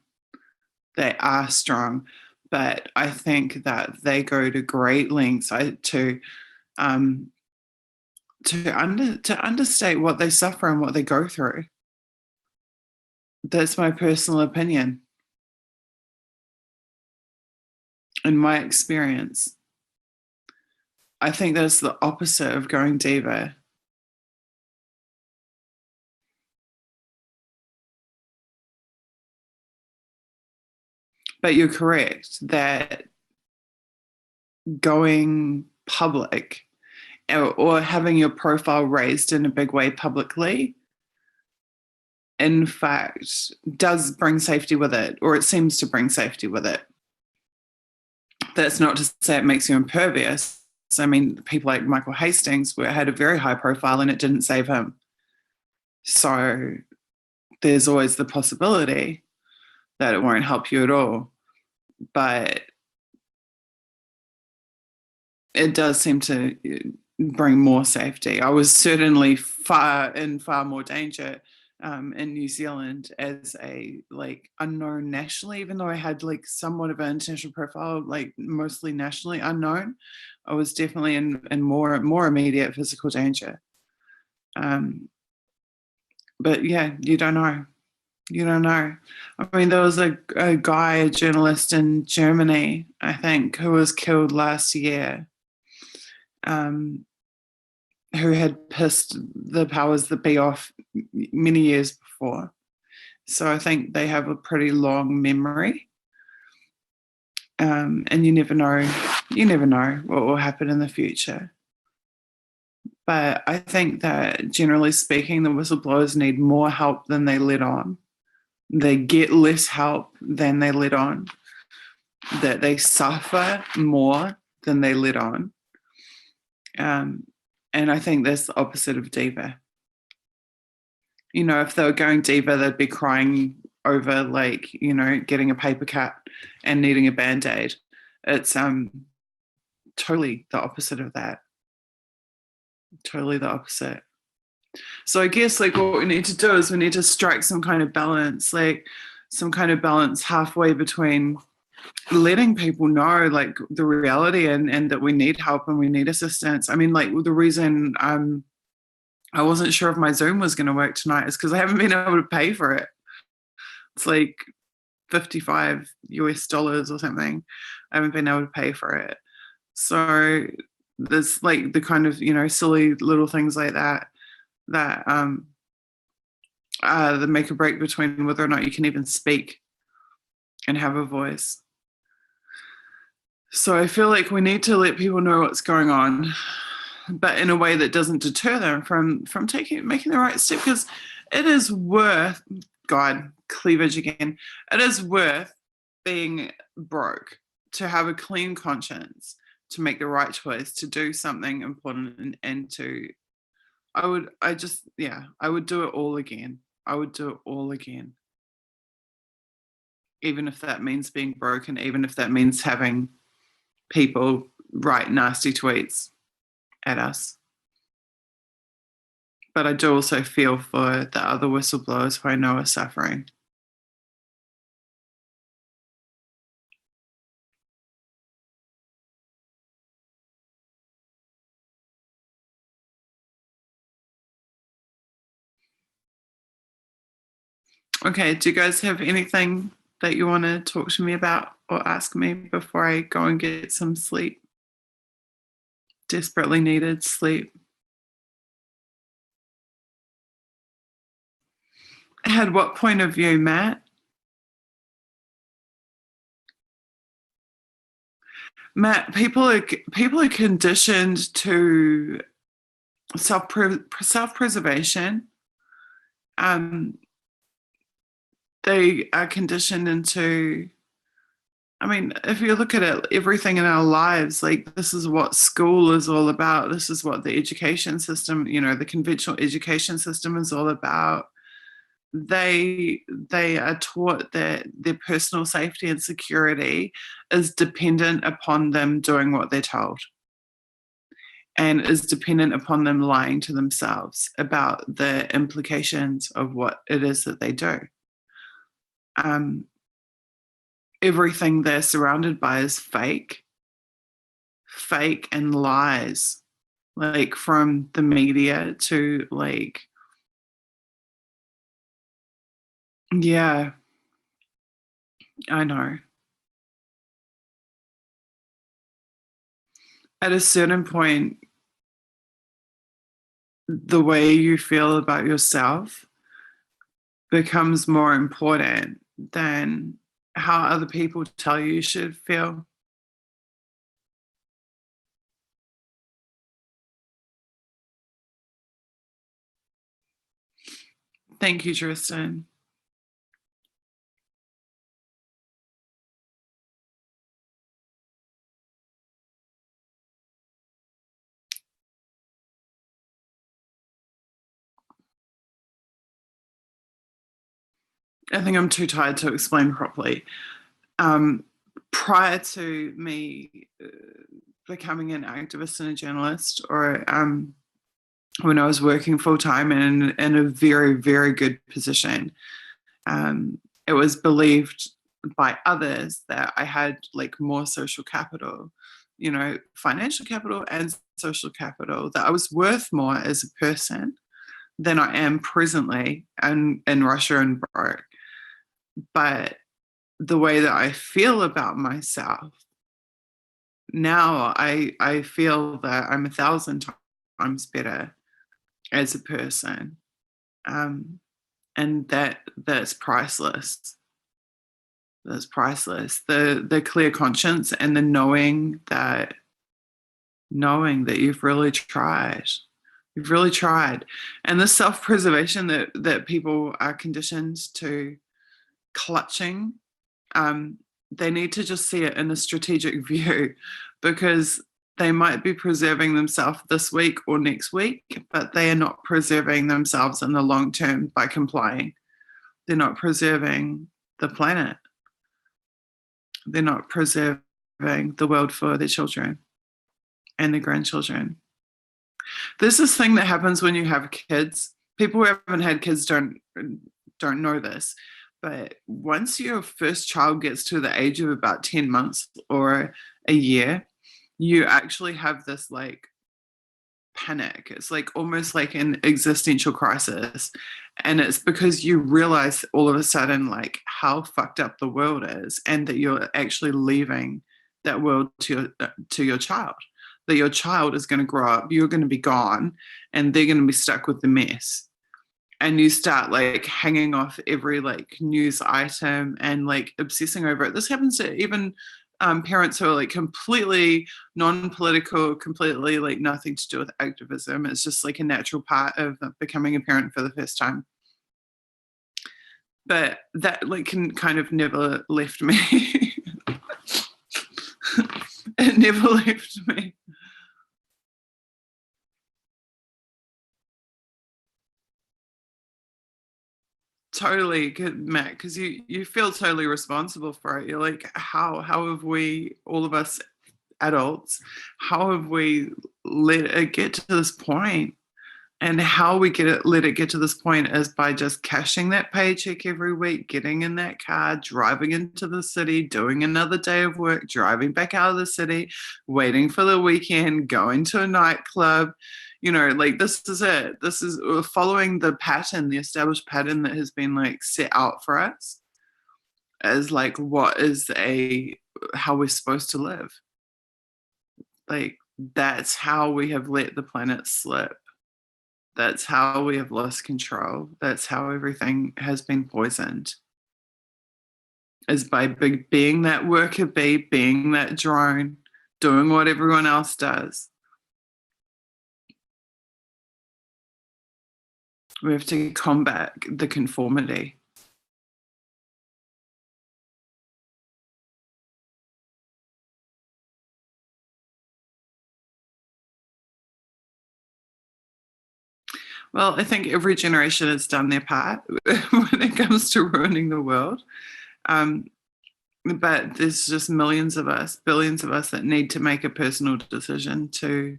They are strong, but I think that they go to great lengths to understate what they suffer and what they go through. That's my personal opinion. In my experience, I think that's the opposite of going diva. But you're correct that going public or having your profile raised in a big way publicly, in fact, does bring safety with it, or it seems to bring safety with it. That's not to say it makes you impervious. I mean, people like Michael Hastings had a very high profile and it didn't save him. So there's always the possibility that it won't help you at all. But it does seem to bring more safety. I was certainly far more danger in New Zealand as a like unknown nationally, even though I had like somewhat of an international profile, like mostly nationally unknown. I was definitely in more immediate physical danger. But yeah, you don't know. You don't know. I mean, there was a guy, a journalist in Germany, I think, who was killed last year, who had pissed the powers that be off many years before. So I think they have a pretty long memory. And you never know what will happen in the future. But I think that generally speaking, the whistleblowers need more help than they let on. They get less help than they let on, that they suffer more than they let on. And I think that's the opposite of diva. You know, if they were going diva, they'd be crying over like, you know, getting a paper cut and needing a Band-Aid. It's totally the opposite of that. Totally the opposite. So I guess like what we need to do is we need to strike some kind of balance, like some kind of balance halfway between letting people know like the reality and that we need help and we need assistance. I mean, like the reason I wasn't sure if my Zoom was going to work tonight is because I haven't been able to pay for it. It's like $55 US or something. I haven't been able to pay for it. So there's like the kind of, silly little things like that that make a break between whether or not you can even speak and have a voice. So I feel like we need to let people know what's going on, but in a way that doesn't deter them from making the right step, because it is worth, God, cleavage again, it is worth being broke, to have a clean conscience, to make the right choice, to do something important, and to, I would do it all again. I would do it all again. Even if that means being broken, even if that means having people write nasty tweets at us. But I do also feel for the other whistleblowers who I know are suffering. Okay, do you guys have anything that you want to talk to me about or ask me before I go and get some sleep? Desperately needed sleep. Had what point of view, Matt? Matt, people are conditioned to self-preservation. They are conditioned into, I mean, if you look at it, everything in our lives, like, this is what school is all about. This is what the education system, the conventional education system is all about. They are taught that their personal safety and security is dependent upon them doing what they're told, and is dependent upon them lying to themselves about the implications of what it is that they do. Everything they're surrounded by is fake and lies, like from the media to like, yeah, I know. At a certain point, the way you feel about yourself becomes more important than how other people tell you should feel. Thank you, Tristan. I think I'm too tired to explain properly. Prior to me becoming an activist and a journalist, or when I was working full-time and in a very, very good position, it was believed by others that I had like more social capital, financial capital and social capital, that I was worth more as a person than I am presently in Russia and broke. But the way that I feel about myself now, I feel that I'm 1,000 times better as a person, and that's priceless. That's priceless. The clear conscience and the knowing that you've really tried. You've really tried, and the self-preservation that people are conditioned to clutching, they need to just see it in a strategic view, because they might be preserving themselves this week or next week, but they are not preserving themselves in the long term by complying. They're not preserving the planet. They're not preserving the world for their children and their grandchildren. There's this thing that happens when you have kids. People who haven't had kids don't know this, but once your first child gets to the age of about 10 months or a year, you actually have this like panic. It's like almost like an existential crisis. And it's because you realize all of a sudden like how fucked up the world is, and that you're actually leaving that world to your child. that your child is going to grow up, you're going to be gone, and they're going to be stuck with the mess. And you start like hanging off every like news item and like obsessing over it. This happens to even parents who are like completely non-political, completely like nothing to do with activism. It's just like a natural part of becoming a parent for the first time. But that like can kind of never left me. It never left me. Totally, Matt, because you feel totally responsible for it. You're like, how have we, all of us adults, how have we let it get to this point? And how we let it get to this point is by just cashing that paycheck every week, getting in that car, driving into the city, doing another day of work, driving back out of the city, waiting for the weekend, going to a nightclub. You know, like this is it. This is following the pattern, the established pattern that has been like set out for us as like what is how we're supposed to live. Like that's how we have let the planet slip. That's how we have lost control. That's how everything has been poisoned. Is by being that worker bee, being that drone, doing what everyone else does. We have to combat the conformity. Well, I think every generation has done their part when it comes to ruining the world. But there's just millions of us, billions of us that need to make a personal decision to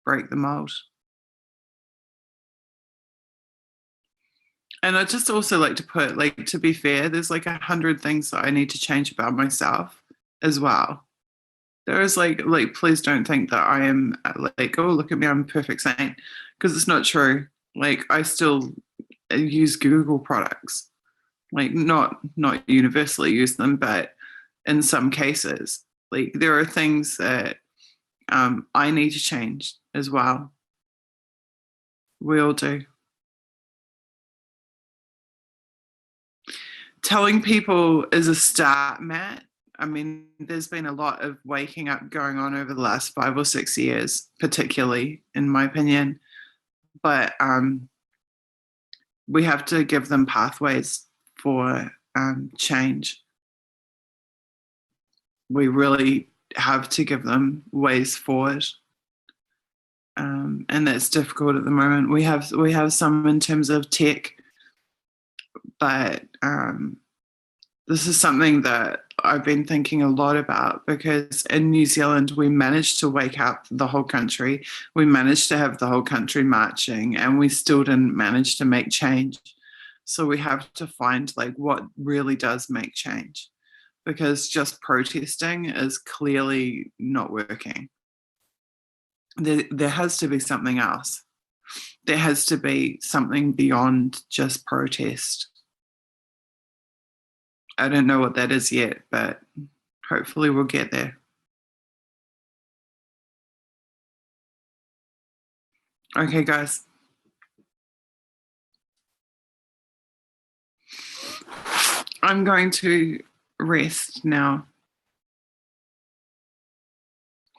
break the mold. And I just also like to put, like, to be fair, there's like 100 things that I need to change about myself as well. There is like, please don't think that I am like, oh, look at me, I'm a perfect saint, because it's not true. Like, I still use Google products, like not universally use them, but in some cases, like there are things that I need to change as well. We all do. Telling people is a start, Matt. I mean, there's been a lot of waking up going on over the last 5 or 6 years, particularly, in my opinion. But we have to give them pathways for change. We really have to give them ways forward. And that's difficult at the moment. We have some in terms of tech, but this is something that I've been thinking a lot about, because in New Zealand, we managed to wake up the whole country. We managed to have the whole country marching, and we still didn't manage to make change. So we have to find like what really does make change, because just protesting is clearly not working. There has to be something else. There has to be something beyond just protest. I don't know what that is yet, but hopefully we'll get there. Okay, guys. I'm going to rest now.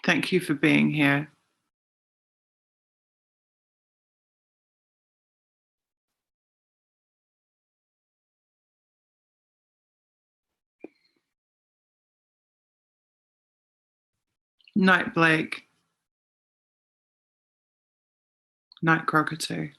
Thank you for being here. Night, Blake. Night, Cockatoo.